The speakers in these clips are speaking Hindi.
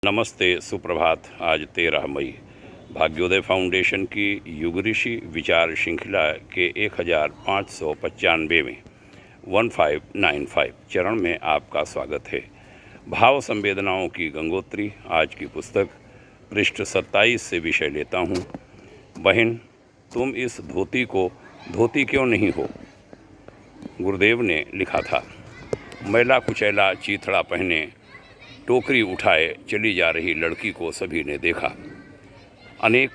नमस्ते, सुप्रभात। आज 13 मई भाग्योदय फाउंडेशन की युग ऋषि विचार श्रृंखला के 1595 में 1595 चरण में आपका स्वागत है। भाव संवेदनाओं की गंगोत्री आज की पुस्तक पृष्ठ 27 से विषय लेता हूँ। बहन, तुम इस धोती को धोती क्यों नहीं हो? गुरुदेव ने लिखा था। मैला कुचैला चीथड़ा पहने टोकरी उठाए चली जा रही लड़की को सभी ने देखा। अनेक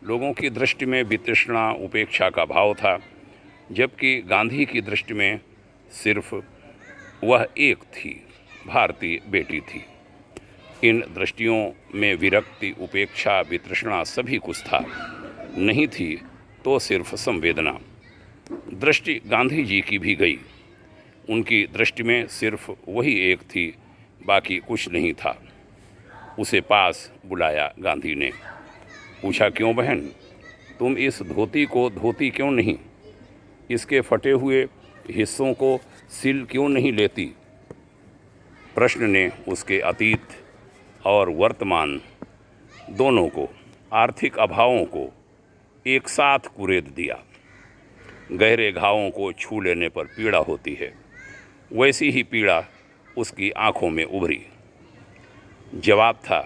लोगों की दृष्टि में वितृष्णा उपेक्षा का भाव था, जबकि गांधी की दृष्टि में सिर्फ वह एक थी, भारतीय बेटी थी। इन दृष्टियों में विरक्ति, उपेक्षा, वितृष्णा सभी कुछ था। नहीं थी तो सिर्फ संवेदना। दृष्टि गांधी जी की भी गई। उनकी दृष्टि में सिर्फ वही एक थी, बाकी कुछ नहीं था। उसे पास बुलाया गांधी ने। पूछा, क्यों बहन, तुम इस धोती को धोती क्यों नहीं? इसके फटे हुए हिस्सों को सिल क्यों नहीं लेती? प्रश्न ने उसके अतीत और वर्तमान दोनों को, आर्थिक अभावों को एक साथ कुरेद दिया। गहरे घावों को छू लेने पर पीड़ा होती है, वैसी ही पीड़ा उसकी आंखों में उभरी। जवाब था,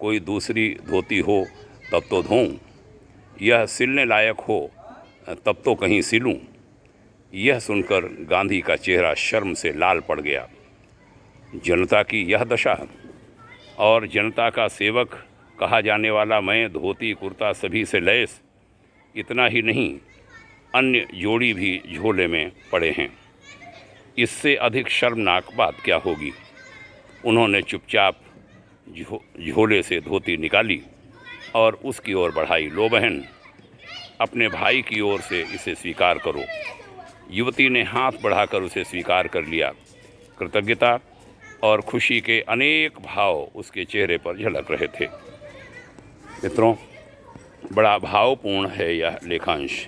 कोई दूसरी धोती हो तब तो धोऊं, यह सिलने लायक हो तब तो कहीं सिलूं। यह सुनकर गांधी का चेहरा शर्म से लाल पड़ गया। जनता की यह दशा, और जनता का सेवक कहा जाने वाला मैं धोती कुर्ता सभी से लैस, इतना ही नहीं अन्य जोड़ी भी झोले में पड़े हैं। इससे अधिक शर्मनाक बात क्या होगी? उन्होंने चुपचाप झोले से धोती निकाली और उसकी ओर बढ़ाई। लो बहन, अपने भाई की ओर से इसे स्वीकार करो। युवती ने हाथ बढ़ाकर उसे स्वीकार कर लिया। कृतज्ञता और खुशी के अनेक भाव उसके चेहरे पर झलक रहे थे। मित्रों, बड़ा भावपूर्ण है यह लेखांश।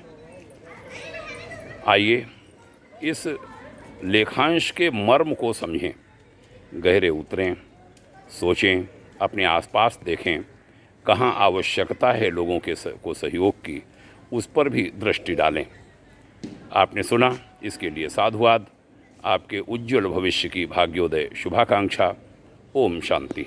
आइए इस लेखांश के मर्म को समझें, गहरे उतरें, सोचें, अपने आसपास देखें। कहाँ आवश्यकता है लोगों को सहयोग की, उस पर भी दृष्टि डालें। आपने सुना, इसके लिए साधुवाद। आपके उज्जवल भविष्य की भाग्योदय शुभाकांक्षा। ओम शांति।